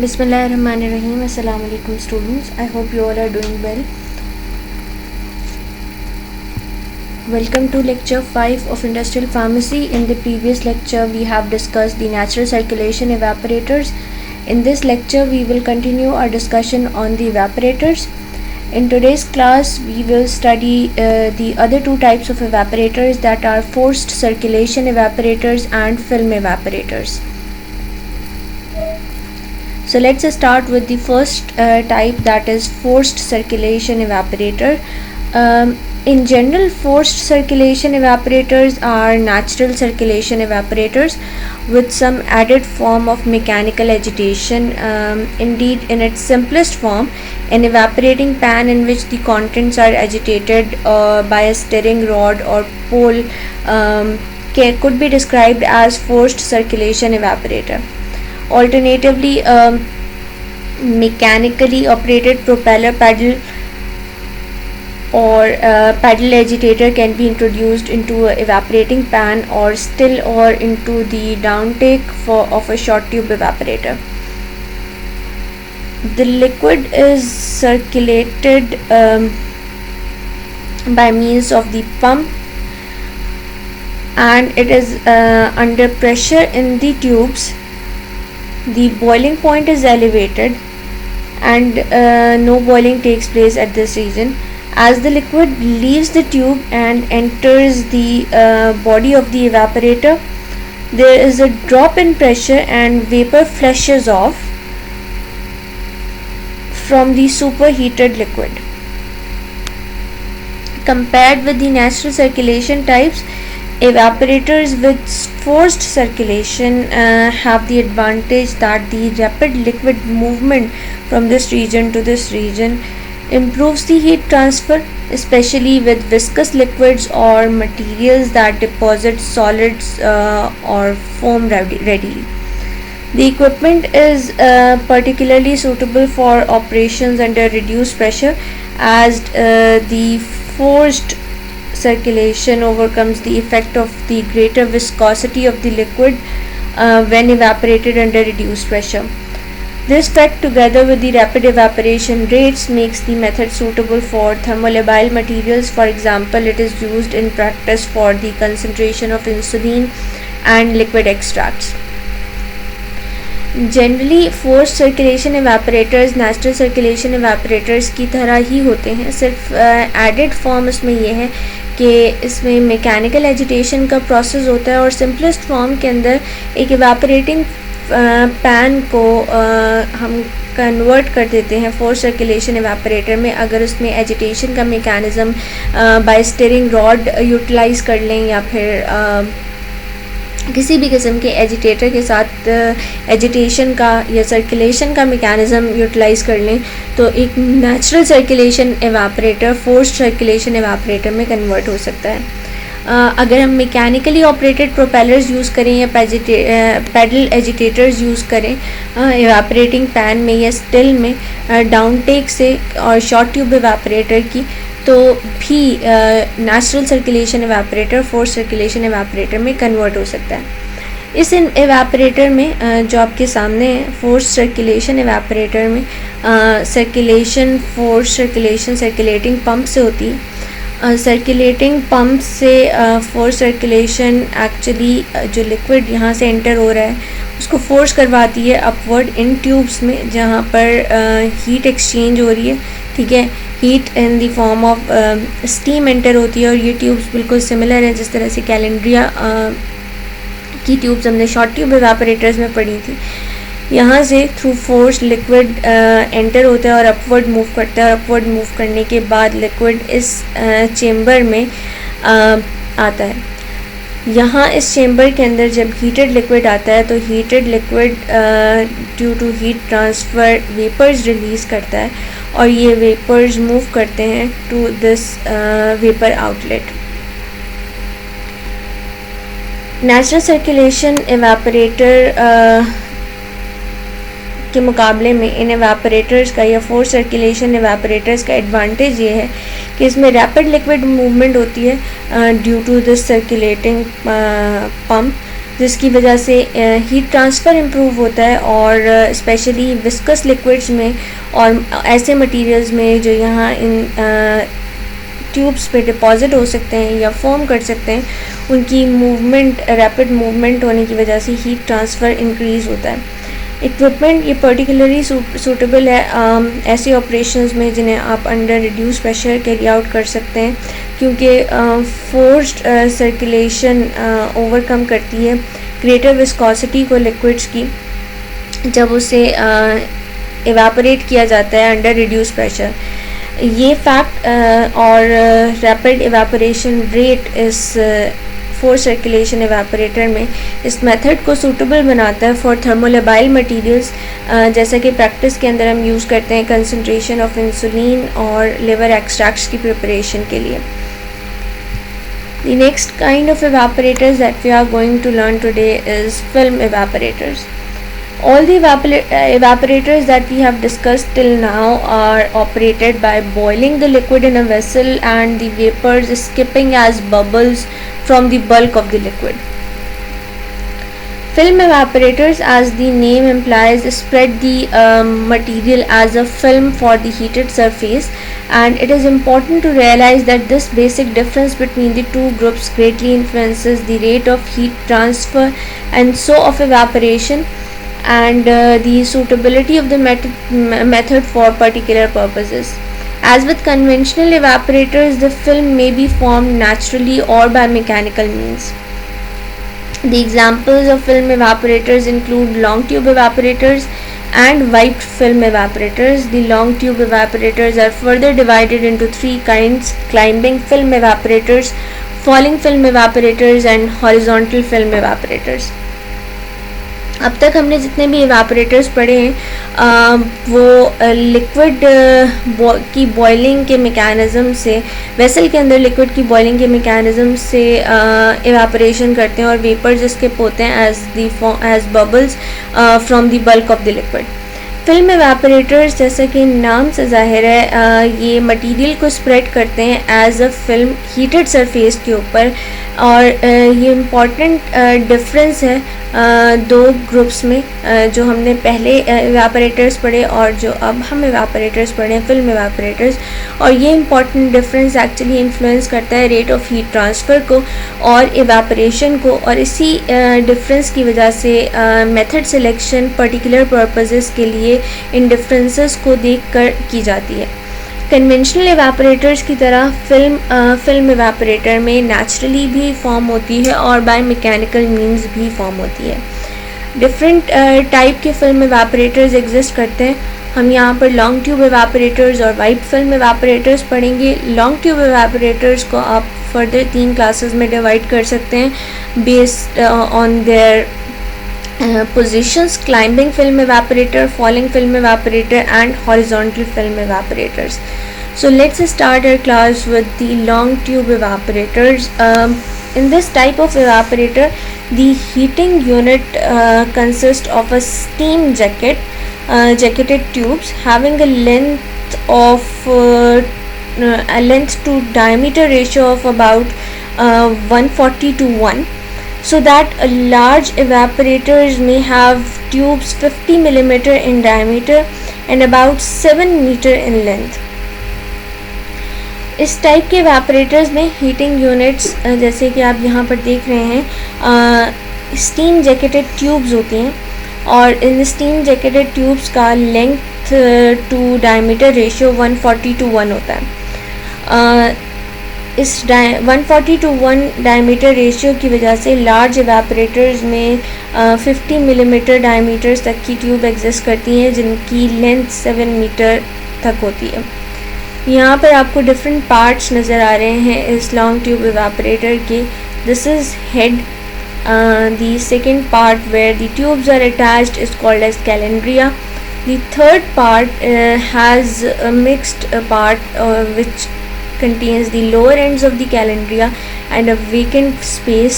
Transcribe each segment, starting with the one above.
Bismillahirrahmanirrahim. Assalamu alaikum students. I hope you all are doing well. Welcome to lecture 5 of industrial pharmacy. In the previous lecture we have discussed the natural circulation evaporators. In this lecture we will continue our discussion on the evaporators. In today's class we will study the other two types of evaporators, that are forced circulation evaporators and film evaporators. So let's start with the first type, that is forced circulation evaporator. In general, forced circulation evaporators are natural circulation evaporators with some added form of mechanical agitation. Indeed, in its simplest form, an evaporating pan in which the contents are agitated by a stirring rod or pole could be described as forced circulation evaporator. Alternatively, a mechanically operated propeller paddle or paddle agitator can be introduced into an evaporating pan or still or into the downtake of a short tube evaporator. The liquid is circulated by means of the pump, and it is under pressure in the tubes. The boiling point is elevated and no boiling takes place at this region. As the liquid leaves the tube and enters the body of the evaporator, there is a drop in pressure and vapor flushes off from the superheated liquid. Compared with the natural circulation types, evaporators with forced circulation have the advantage that the rapid liquid movement from this region to this region improves the heat transfer, especially with viscous liquids or materials that deposit solids or foam readily. The equipment is particularly suitable for operations under reduced pressure, as the forced circulation overcomes the effect of the greater viscosity of the liquid when evaporated under reduced pressure. This fact, together with the rapid evaporation rates, makes the method suitable for thermolabile materials. For example, it is used in practice for the concentration of insulin and liquid extracts. Generally force circulation evaporators natural circulation evaporators की तरह ही होते हैं, सिर्फ added form इसमें यह है कि इसमें मैकेनिकल एजिटेशन का प्रोसेस होता है और सिंपलेस्ट फॉर्म के अंदर एक एवापरेटिंग पैन को हम कन्वर्ट कर देते हैं फोर्स सर्कुलेशन एवापरेटर में, अगर उसमें एजिटेशन का mechanism by stirring rod utilise कर लें या फिर किसी भी किस्म के एजिटेटर के साथ एजिटेशन का या सर्कुलेशन का मेकैनिज़म यूटिलाइज़ कर लें, तो एक नेचुरल सर्कुलेशन एवापरेटर फोर्स्ड सर्कुलेशन एवापरेटर में कन्वर्ट हो सकता है. अगर हम मैकेनिकली ऑपरेटेड प्रोपेलर्स यूज़ करें या पैडल एजिटेटर्स यूज़ करें एवापरेटिंग पैन में या स्टिल में डाउन टेक से और शॉर्ट ट्यूब एवापरेटर की, तो भी नेचुरल सर्कुलेशन एवापरेटर फोर्स सर्कुलेशन एवापरेटर में कन्वर्ट हो सकता है. इस एवापरेटर में जो आपके सामने है फोर्स सर्कुलेशन एवापरेटर में circulation force circulation circulating pump से होती है. सर्कुलेटिंग पंप से फोर्स सर्कुलेशन एक्चुअली जो लिक्विड यहाँ से एंटर हो रहा है उसको फोर्स करवाती है अपवर्ड इन ट्यूब्स में, जहाँ पर हीट एक्सचेंज हो रही है. ठीक है, heat in the form of steam enter होती है और ये ट्यूब्स बिल्कुल सिमिलर है जिस तरह से कैलेंड्रिया की ट्यूब्स हमने शॉर्ट ट्यूब एवापरेटर्स में पढ़ी थी. यहाँ से थ्रू फोर्स लिक्विड एंटर होता है और अपवर्ड मूव करता है और अपवर्ड मूव करने के बाद लिक्विड इस चेम्बर में आता है. यहाँ इस चेम्बर के अंदर जब हीटेड लिक्विड आता है तो heated liquid due to heat transfer vapours release करता है और ये वेपर्स मूव करते हैं to this vapour outlet. Natural circulation evaporator के मुकाबले में इन एवापरेटर्स का या फोर्स सर्कुलेशन एवापरेटर्स का एडवांटेज ये है कि इसमें रैपिड लिक्विड मूवमेंट होती है due to this circulating pump. जिसकी वजह से हीट ट्रांसफ़र इम्प्रूव होता है, और स्पेशली विस्कस लिक्विड्स में और ऐसे मटेरियल्स में जो यहाँ इन ट्यूब्स पे डिपॉजिट हो सकते हैं या फॉर्म कर सकते हैं, उनकी मूवमेंट, रैपिड मूवमेंट होने की वजह से हीट ट्रांसफ़र इंक्रीज़ होता है। इक्विपमेंट ये पर्टिकुलरली सूटेबल है ऐसे ऑपरेशंस में जिन्हें आप under reduce pressure carry out कर सकते हैं, क्योंकि फोर्स्ड सर्कुलेशन ओवरकम करती है ग्रेटर विस्कोसिटी को लिक्विड्स की जब उसे एवापोरेट किया जाता है अंडर रिड्यूस प्रेशर। ये फैक्ट और रैपिड एवापोरेशन रेट इस फोर्स सर्कुलेशन एवापोरेटर में इस मेथड को सूटेबल बनाता है फॉर थर्मोलेबाइल मटेरियल्स, जैसा कि प्रैक्टिस के अंदर हम यूज़ करते हैं कंसंट्रेशन ऑफ इंसुलिन और लिवर एक्सट्रैक्ट्स की प्रिपरेशन के लिए। The next kind of evaporators that we are going to learn today is film evaporators. All the evaporators that we have discussed till now are operated by boiling the liquid in a vessel and the vapors escaping as bubbles from the bulk of the liquid. Film evaporators, as the name implies, spread the material as a film for the heated surface, and it is important to realize that this basic difference between the two groups greatly influences the rate of heat transfer and so of evaporation, and the suitability of the method for particular purposes. As with conventional evaporators, the film may be formed naturally or by mechanical means. The examples of film evaporators include long tube evaporators and wiped film evaporators. The long tube evaporators are further divided into three kinds: climbing film evaporators, falling film evaporators and horizontal film evaporators. अब तक हमने जितने भी इवापोरेटर्स पढ़े हैं वो liquid की boiling के मेकैनिज़म से, वेसल के अंदर लिक्विड की बॉइलिंग के मेकैनिज़म से इवापोरेशन करते हैं और वेपर्स एस्केप होते हैं as bubbles from the bulk of the liquid. Film evaporators, जैसा कि नाम से जाहिर है, ये मटेरियल को स्प्रेड करते हैं as a film heated surface के ऊपर, और ये इम्पॉर्टेंट डिफरेंस है दो ग्रुप्स में जो हमने पहले एवापोरेटर्स पढ़े और जो अब हम एवापोरेटर्स पढ़े हैं, फिल्म एवापोरेटर्स। और ये इम्पॉर्टेंट डिफरेंस एक्चुअली इन्फ्लुएंस करता है रेट ऑफ हीट ट्रांसफ़र को और एवापोरेशन को, और इसी डिफरेंस की वजह से मेथड सिलेक्शन पर्टिकुलर पर्पसेस के लिए इन डिफरेंसेस को देखकर की जाती है। कन्वेंशनल एवापोरेटर्स की तरह फिल्म एवापोरेटर में नेचुरली भी फॉर्म होती है और बाय मैकेनिकल मींस भी फॉर्म होती है। डिफरेंट टाइप के फिल्म एवापोरेटर्स एग्जिस्ट करते हैं। हम यहाँ पर लॉन्ग ट्यूब एवापोरेटर्स और वाइड फिल्म एवापोरेटर्स पढ़ेंगे। लॉन्ग ट्यूब एवापोरेटर्स को आप फर्दर 3 क्लासेस में डिवाइड कर सकते हैं based on their positions: climbing film evaporator, falling film evaporator and horizontal film evaporators. So let's start our class with the long tube evaporators. In this type of evaporator, the heating unit consists of a steam jacketed tubes having a length to diameter ratio of about 140 to 1. So that large evaporators may have tubes 50 mm in diameter and about 7 meter in length. इस type के एवापोरेटर्स में heating units, जैसे कि आप यहाँ पर देख रहे हैं, स्टीम जैकेटेड ट्यूब्स होती हैं, और इन स्टीम जैकेटेड ट्यूब्स का length to diameter ratio 140 to 1 होता है। इस 140 to 1 डायमीटर रेशियो की वजह से लार्ज एवापोरेटर्स में 50 मिलीमीटर डायमीटर्स तक की ट्यूब एग्जिस्ट करती हैं जिनकी लेंथ 7 मीटर तक होती है। यहाँ पर आपको डिफरेंट पार्ट्स नज़र आ रहे हैं इस लॉन्ग ट्यूब एवापोरेटर के। This is head. The second part where the tubes are attached is called as calandria. The third part has a mixed part which contains the lower ends of the calandria and a vacant space.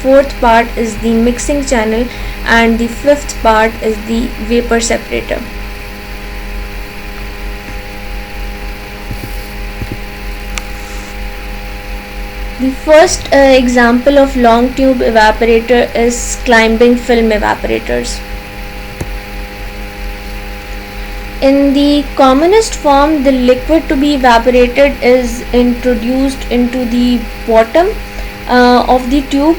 Fourth part is the mixing channel and the fifth part is the vapor separator. The first example of long tube evaporator is climbing film evaporators. In the commonest form, the liquid to be evaporated is introduced into the bottom of the tube.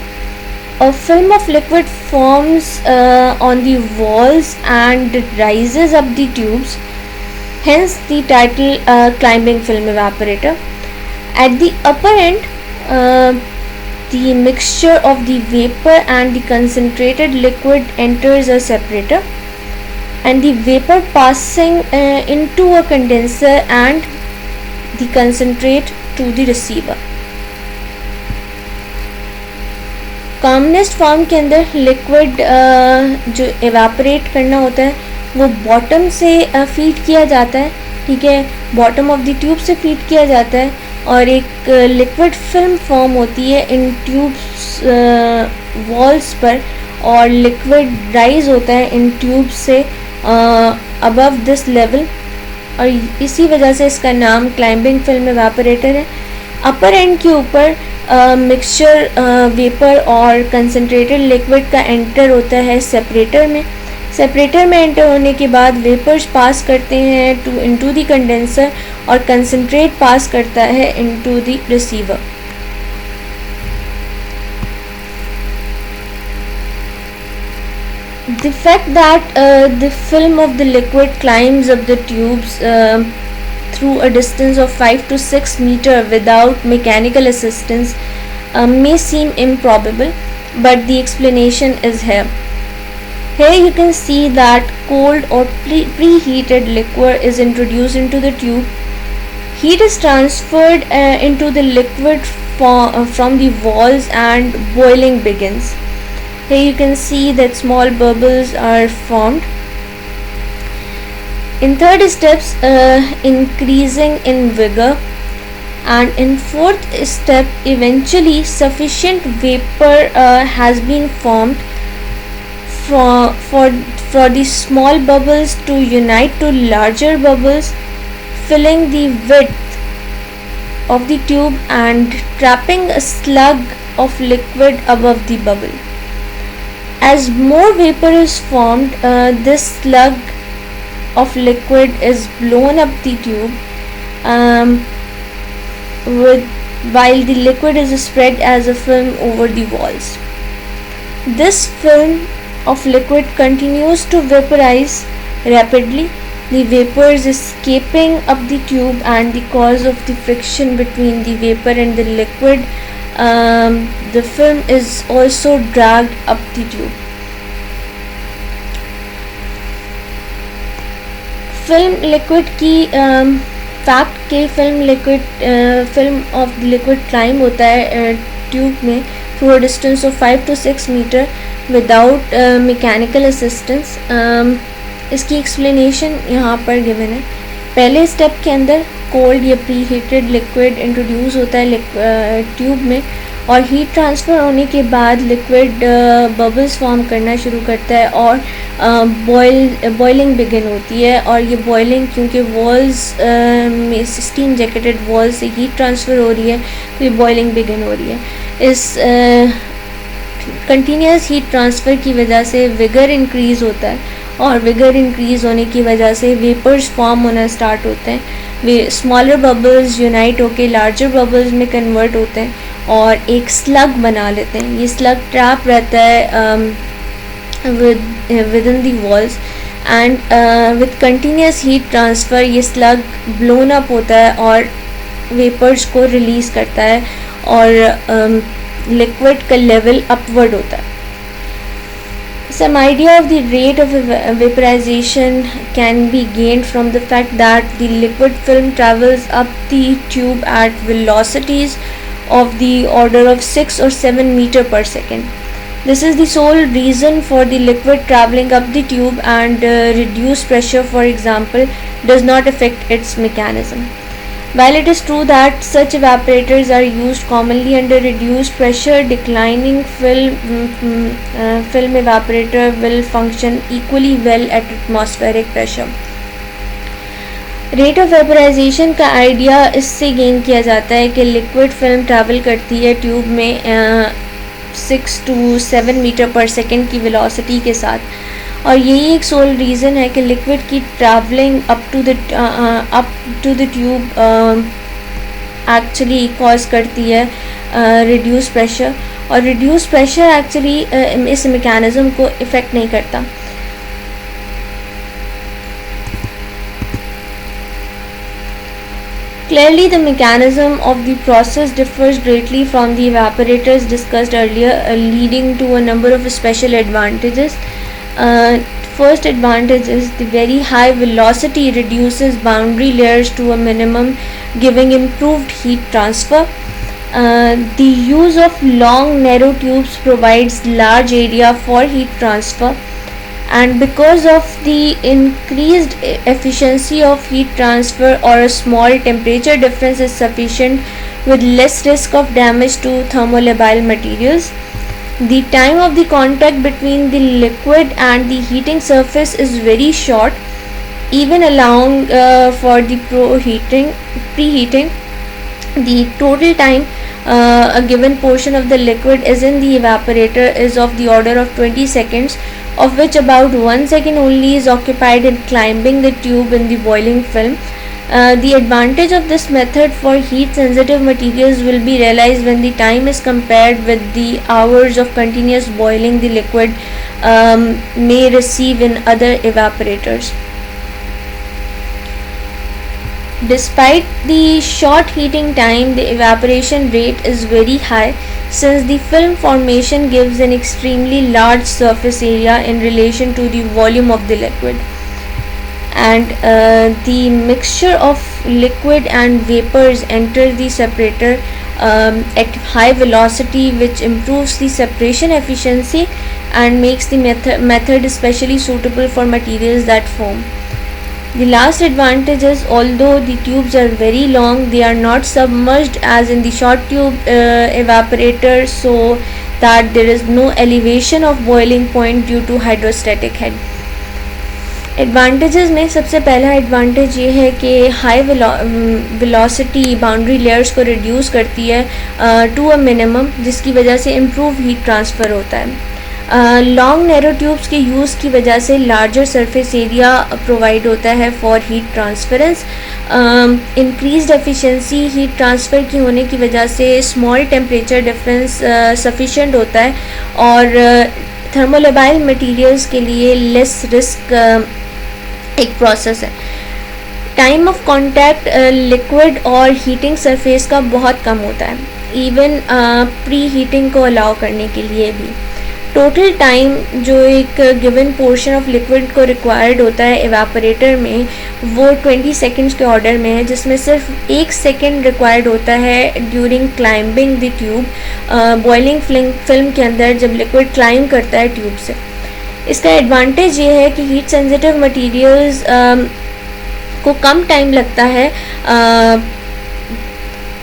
A film of liquid forms on the walls and rises up the tubes, hence the title climbing film evaporator. At the upper end, the mixture of the vapor and the concentrated liquid enters a separator, and the vapor passing into a condenser and the concentrate to the receiver. Commonest form के अंदर liquid जो evaporate करना होता है वो bottom से feed किया जाता है, ठीक है, बॉटम ऑफ द ट्यूब से फीड किया जाता है, और एक लिक्विड फिल्म फॉर्म होती है इन ट्यूब्स वॉल्स पर, और लिक्विड राइज होता है इन ट्यूब से अबव दिस लेवल, और इसी वजह से इसका नाम क्लाइंबिंग फिल्म एवापोरेटर है. अपर एंड के ऊपर मिक्सचर वेपर और कंसनट्रेटेड लिक्विड का एंटर होता है सेपरेटर में. सेपरेटर में एंटर होने के बाद वेपर्स पास करते हैं इनटू द कंडेंसर, और कंसनट्रेट पास करता है into the receiver. The fact that the film of the liquid climbs up the tubes through a distance of 5 to 6 meters without mechanical assistance may seem improbable, but the explanation is here. Here you can see that cold or preheated liquid is introduced into the tube. Heat is transferred into the liquid from the walls and boiling begins. Here you can see that small bubbles are formed. In third steps, increasing in vigor, and in fourth step, eventually sufficient vapor has been formed for the small bubbles to unite to larger bubbles, filling the width of the tube and trapping a slug of liquid above the bubble. As more vapor is formed, this slug of liquid is blown up the tube, while the liquid is spread as a film over the walls. This film of liquid continues to vaporize rapidly, the vapors escaping up the tube, and the cause of the friction between the vapor and the liquid, the film is also dragged up the tube. Film liquid की fact के film of liquid climb होता है tube में through a distance of 5 to 6 metre without mechanical assistance. इसकी explanation यहाँ पर given है. पहले स्टेप के अंदर कोल्ड या प्री हीटेड लिक्विड इंट्रोड्यूस होता है ट्यूब में, और हीट ट्रांसफ़र होने के बाद लिक्विड बबल्स फॉर्म करना शुरू करता है और बॉइलिंग बिगिन होती है. और ये बॉइलिंग क्योंकि वॉल्स में स्टीम जैकेटेड वॉल्स से हीट ट्रांसफ़र हो रही है तो ये बॉइलिंग बिगिन हो रही है. इस कंटिन्यूस हीट ट्रांसफ़र की वजह से विगर इंक्रीज़ होता है, और विगर इंक्रीज़ होने की वजह से वेपर्स फॉर्म होना स्टार्ट होते हैं. वे स्मॉलर बबल्स यूनाइट होकर लार्जर बबल्स में कन्वर्ट होते हैं और एक स्लग बना लेते हैं. ये स्लग ट्रैप रहता है within the walls, and with continuous heat transfer ये slug blown up होता है और vapors को release करता है, और liquid का level upward होता है. Some idea of the rate of vaporization can be gained from the fact that the liquid film travels up the tube at velocities of the order of 6 or 7 meters per second. This is the sole reason for the liquid traveling up the tube, and reduced pressure, for example, does not affect its mechanism. While it is true that such evaporators are used commonly under reduced pressure, declining film evaporator will function equally well at atmospheric pressure. Rate of vaporisation का idea इससे gain किया जाता है कि liquid film travel करती है tube में 6 to 7 metre पर सेकेंड की वेलोसिटी के साथ, और यही एक सोल रीज़न है कि लिक्विड की travelling up to the tube actually cause करती है रिड्यूस प्रेशर, और रिड्यूस प्रेशर एक्चुअली इस मैकेनिज़्म को इफ़ेक्ट नहीं करता. Clearly, the mechanism of the process differs greatly from the evaporators discussed earlier, leading to a number of special advantages. First advantage is the very high velocity reduces boundary layers to a minimum, giving improved heat transfer. The use of long narrow tubes provides large area for heat transfer, and because of the increased efficiency of heat transfer, or a small temperature difference is sufficient with less risk of damage to thermolabile materials. The time of the contact between the liquid and the heating surface is very short, even allowing for the preheating. The total time a given portion of the liquid is in the evaporator is of the order of 20 seconds, of which about 1 second only is occupied in climbing the tube in the boiling film. The advantage of this method for heat sensitive materials will be realized when the time is compared with the hours of continuous boiling the liquid may receive in other evaporators. Despite the short heating time, the evaporation rate is very high, since the film formation gives an extremely large surface area in relation to the volume of the liquid, and the mixture of liquid and vapors enter the separator at high velocity, which improves the separation efficiency and makes the method especially suitable for materials that foam. The last advantage is, although the tubes are very long, they are not submerged as in the short tube evaporator, so that there is no elevation of boiling point due to hydrostatic head. Advantages में सबसे पहला advantage ये है कि high velocity boundary layers को reduce करती है to a minimum, जिसकी वजह से इम्प्रूव हीट ट्रांसफ़र होता है. लॉन्ग नैरो ट्यूब्स के यूज़ की वजह से लार्जर सरफेस एरिया प्रोवाइड होता है for heat transference. Increased efficiency heat transfer की होने की वजह से स्मॉल टेम्परेचर डिफरेंस सफिशेंट होता है, और थर्मोलेबाइल मटेरियल्स के लिए लेस रिस्क एक प्रोसेस है. टाइम ऑफ कांटेक्ट लिक्विड और हीटिंग सरफेस का बहुत कम होता है, इवन प्री हीटिंग को अलाउ करने के लिए भी. टोटल टाइम जो एक गिवन पोर्शन ऑफ लिक्विड को रिक्वायर्ड होता है एवापोरेटर में, वो 20 सेकेंड्स के ऑर्डर में है, जिसमें सिर्फ 1 सेकेंड रिक्वायर्ड होता है during climbing the tube boiling film के अंदर जब लिक्विड क्लाइंब करता है ट्यूब से. इसका एडवांटेज ये है कि हीट सेंसिटिव मटेरियल्स को कम टाइम लगता है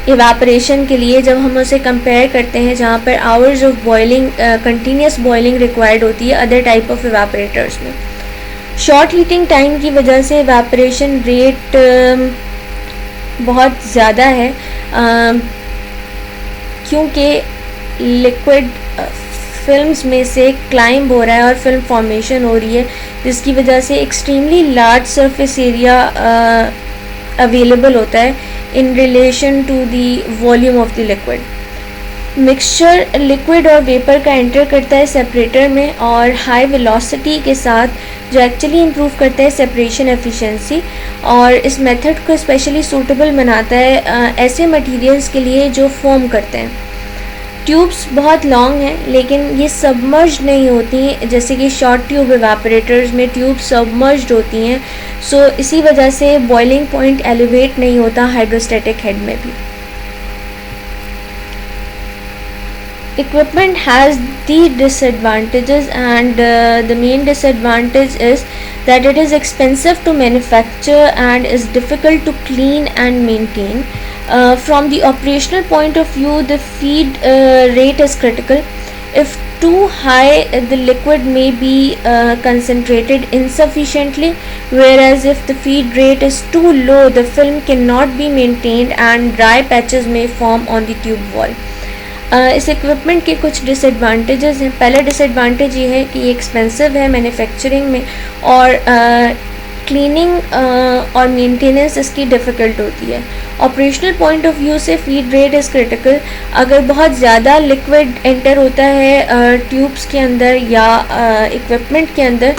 इवापोरेशन के लिए जब हम उसे कंपेयर करते हैं जहाँ पर hours of boiling continuous boiling required होती है अदर टाइप ऑफ इवापोरेटर्स में. शॉर्ट हीटिंग टाइम की वजह से इवापोरेशन रेट बहुत ज़्यादा है, क्योंकि लिक्विड फिल्म्स में से क्लाइंब हो रहा है और फिल्म फॉर्मेशन हो रही है, जिसकी वजह से extremely large surface area available होता है in relation to the volume of the liquid. Mixture liquid और वेपर का एंटर करता है सेपरेटर में और हाई वेलोसिटी के साथ, जो एक्चुअली इम्प्रूव करता है सेपरेशन एफिशिएंसी, और इस मेथड को स्पेशली सूटेबल बनाता है ऐसे मटेरियल्स के लिए जो फॉर्म करते हैं. ट्यूब्स बहुत लॉन्ग हैं, लेकिन ये सबमर्ज नहीं होती जैसे कि शॉर्ट ट्यूब इवापोरेटर्स में ट्यूब सबमर्ज्ड होती हैं, सो इसी वजह से बॉइलिंग पॉइंट एलिवेट नहीं होता हाइड्रोस्टैटिक हेड में भी. Equipment has the disadvantages, and the main disadvantage is that it is expensive to manufacture and is difficult to clean and maintain. From the operational point of view, the feed rate is critical. If too high, the liquid may be concentrated insufficiently, whereas if the feed rate is too low, the film cannot be maintained and dry patches may form on the tube wall. इस equipment के कुछ disadvantages हैं. पहला disadvantage ये है कि ये expensive है मैन्युफैक्चरिंग में, और क्लीनिंग और मेंटेनेंस इसकी डिफ़िकल्ट होती है. ऑपरेशनल पॉइंट ऑफ व्यू से फीड रेट इज़ क्रिटिकल. अगर बहुत ज़्यादा लिक्विड एंटर होता है ट्यूब्स के अंदर या इक्विपमेंट के अंदर,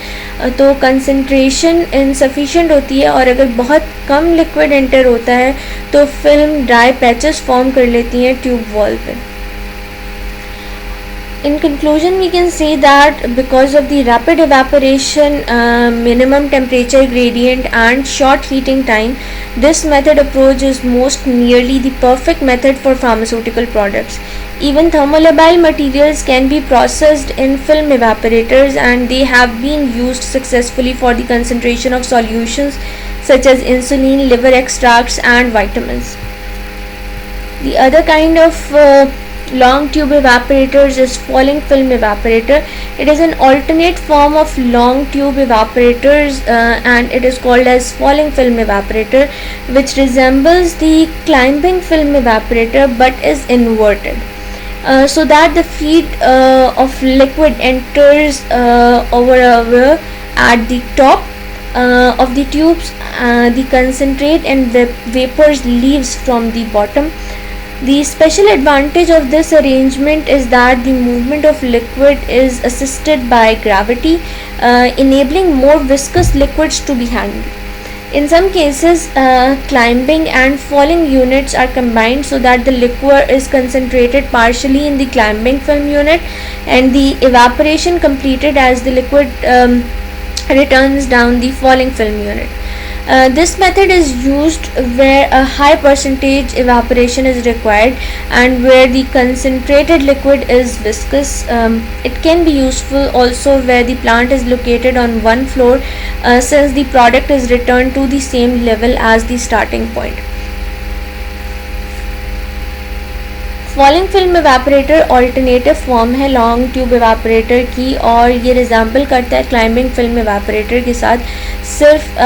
तो कंसंट्रेशन इनसफिशिएंट होती है, और अगर बहुत कम लिक्विड एंटर होता है तो फिल्म ड्राई पैचेस फॉर्म कर लेती हैं ट्यूब वॉल पे. In conclusion, we can say that because of the rapid evaporation, minimum temperature gradient and short heating time, this method approach is most nearly the perfect method for pharmaceutical products. Even thermolabile materials can be processed in film evaporators, and they have been used successfully for the concentration of solutions such as insulin, liver extracts and vitamins. The other kind of long tube evaporators is falling film evaporator. It is an alternate form of long tube evaporators, and it is called as falling film evaporator, which resembles the climbing film evaporator but is inverted, so that the feed of liquid enters over at the top of the tubes. The concentrate and vapors leaves from the bottom. The special advantage of this arrangement is that the movement of liquid is assisted by gravity, enabling more viscous liquids to be handled. In some cases, climbing and falling units are combined so that the liquid is concentrated partially in the climbing film unit and the evaporation completed as the liquid returns down the falling film unit. This method is used where a high percentage evaporation is required and where the concentrated liquid is viscous. It can be useful also where the plant is located on one floor, since the product is returned to the same level as the starting point. Falling film evaporator alternative form है long tube evaporator की, और ये resemble करता है climbing film evaporator के साथ. सिर्फ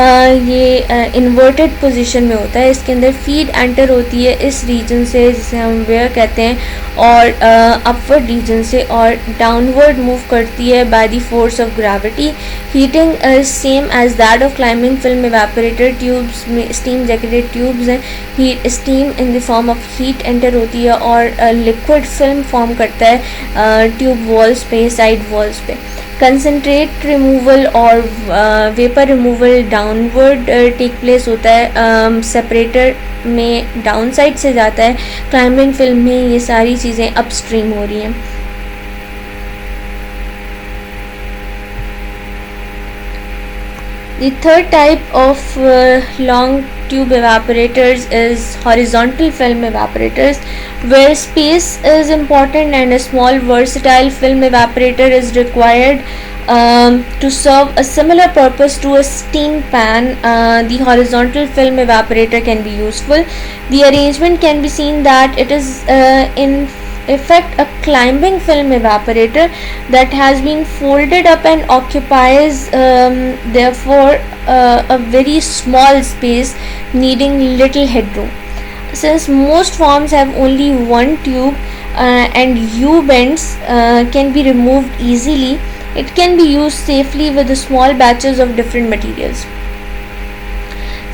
ये इन्वर्टेड पोजीशन में होता है. इसके अंदर फीड एंटर होती है इस रीजन से जिसे हम वेयर कहते हैं, और अपवर्ड रीजन से, और डाउनवर्ड मूव करती है by the force of gravity. Heating is same as that of climbing film evaporator. Tubes में स्टीम जैकेटेड ट्यूब्स हैं. Heat steam in the form of heat enter होती है और लिक्विड फिल्म फॉर्म करता है tube walls पे, side walls पे. Concentrate removal और vapour removal downward take place होता है. सेपरेटर में डाउन साइड से जाता है. क्लाइंबिंग फिल्म में ये सारी चीज़ें अपस्ट्रीम हो रही हैं. The third type of long tube evaporators is horizontal film evaporators, where space is important and a small versatile film evaporator is required to serve a similar purpose to a steam pan. The horizontal film evaporator can be useful. The arrangement can be seen that it is in effect a climbing film evaporator that has been folded up and occupies therefore a very small space needing little headroom. Since most forms have only one tube and U-bends can be removed easily, it can be used safely with small batches of different materials.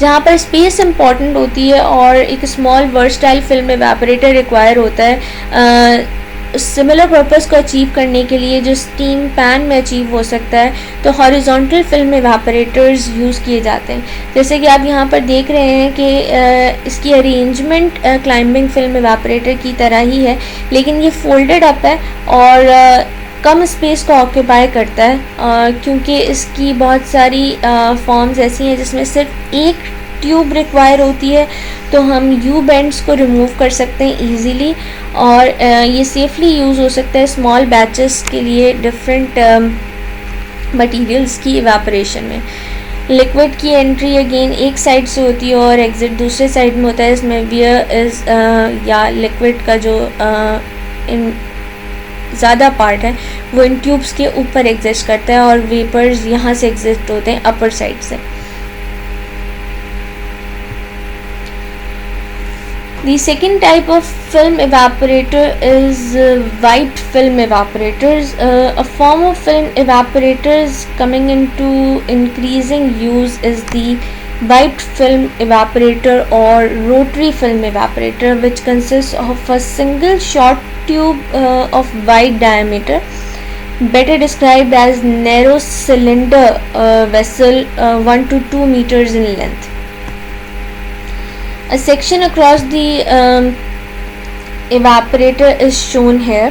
जहाँ पर space important होती है और एक small versatile film evaporator require होता है similar purpose को achieve करने के लिए जो स्टीम पैन में अचीव हो सकता है, तो हॉरिजॉन्टल फिल्म एवापोरेटर्स यूज़ किए जाते हैं. जैसे कि आप यहाँ पर देख रहे हैं कि इसकी अरेंजमेंट क्लाइंबिंग फिल्म एवापोरेटर की तरह ही है, लेकिन ये फोल्डेड अप है और कम स्पेस को ऑक्यूपाई करता है, क्योंकि इसकी बहुत सारी फॉर्म्स ऐसी हैं जिसमें सिर्फ एक ट्यूब रिक्वायर होती है, तो हम यू बेंड्स को रिमूव कर सकते हैं इजीली, और ये सेफली यूज़ हो सकता है स्मॉल बैचेस के लिए डिफरेंट मटेरियल्स की इवेपोरेशन में. लिक्विड की एंट्री अगेन एक साइड से होती है और एग्ज़िट दूसरे साइड में होता है. इसमें वियर इज़ या लिक्विड का जो ज़्यादा पार्ट है वो इन ट्यूब्स के ऊपर एग्जिस्ट करता है और वेपर्स यहाँ से एग्जिस्ट होते हैं अपर साइड से. The second type of film evaporator is white film evaporators. A form of film evaporators coming into increasing use is the white film evaporator or rotary film evaporator, which consists of a single short tube of wide diameter, better described as narrow cylinder vessel 1 to 2 meters in length. A section across the evaporator is shown here,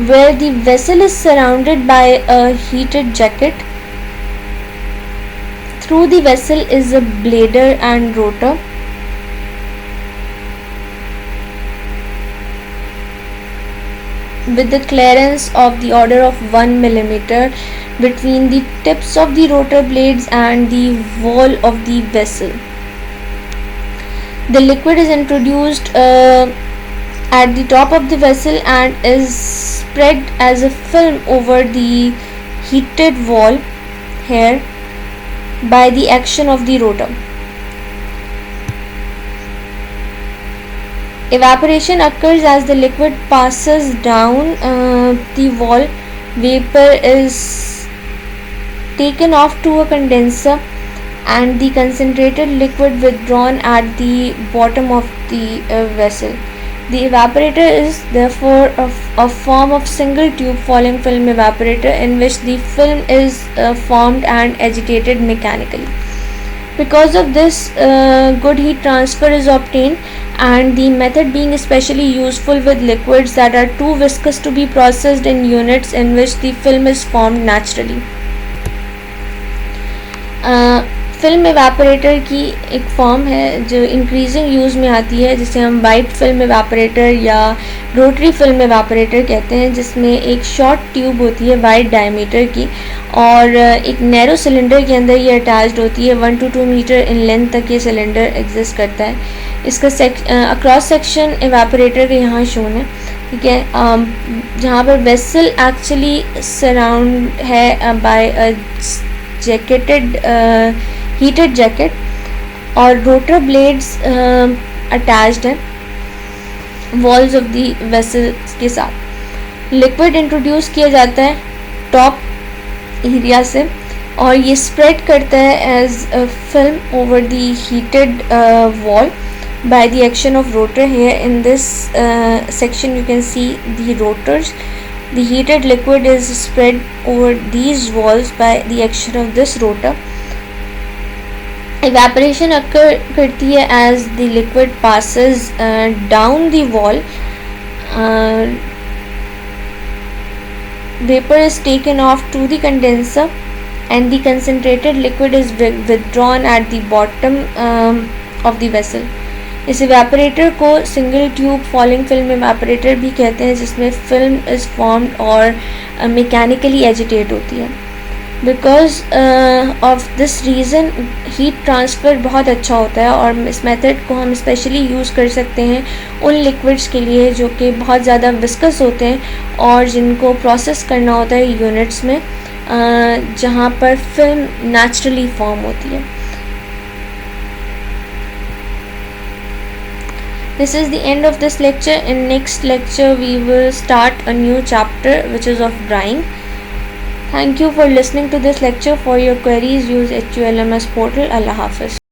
where the vessel is surrounded by a heated jacket. Through the vessel is a blader and rotor. With the clearance of the order of 1 millimeter between the tips of the rotor blades and the wall of the vessel. The liquid is introduced at the top of the vessel and is spread as a film over the heated wall here by the action of the rotor. Evaporation occurs as the liquid passes down the wall. Vapor is taken off to a condenser and the concentrated liquid withdrawn at the bottom of the vessel. The evaporator is therefore a form of single tube falling film evaporator in which the film is formed and agitated mechanically. Because of this, good heat transfer is obtained, and the method being especially useful with liquids that are too viscous to be processed in units in which the film is formed naturally. Film evaporator की एक form है जो increasing use में आती है, जिसे हम white film evaporator या रोटरी फिल्म एवापोरेटर कहते हैं, जिसमें एक शॉर्ट ट्यूब होती है वाइड डायमीटर की और एक नैरो सिलेंडर के अंदर ये अटैच्ड होती है. 1 to 2 मीटर इन लेंथ तक ये सिलेंडर एग्जिस्ट करता है. इसका अक्रॉस सेक्शन एवापोरेटर का यहाँ शोन है, ठीक है, जहाँ पर वेसल एक्चुअली सराउंड है बाय अ जैकेटेड heated jacket और rotor blades attached हैं walls of the vessel के साथ. लिक्विड इंट्रोड्यूस किया जाता है टॉप एरिया से और ये स्प्रेड करता है as a film over the heated wall by the action of rotor. Here in this section you can see the rotors. The heated liquid is spread over these walls by the action of this rotor. Evaporation occur करती है as the liquid passes down the wall. Vapor is taken off to the condenser and the concentrated liquid is withdrawn at the bottom of the vessel. इस evaporator को single tube falling film evaporator भी कहते हैं, जिसमें film is formed और mechanically agitate होती है. Because of this reason heat transfer बहुत अच्छा होता है और इस मेथड को हम स्पेशली यूज़ कर सकते हैं उन लिक्विड्स के लिए जो कि बहुत ज़्यादा विस्कस होते हैं और जिनको प्रोसेस करना होता है यूनिट्स में जहाँ पर फिल्म नेचुरली फॉर्म होती है. This is the end of this lecture. In next lecture we will start a new chapter which is of drying. Thank you for listening to this lecture. For your queries use HULMS portal. Allah Hafiz.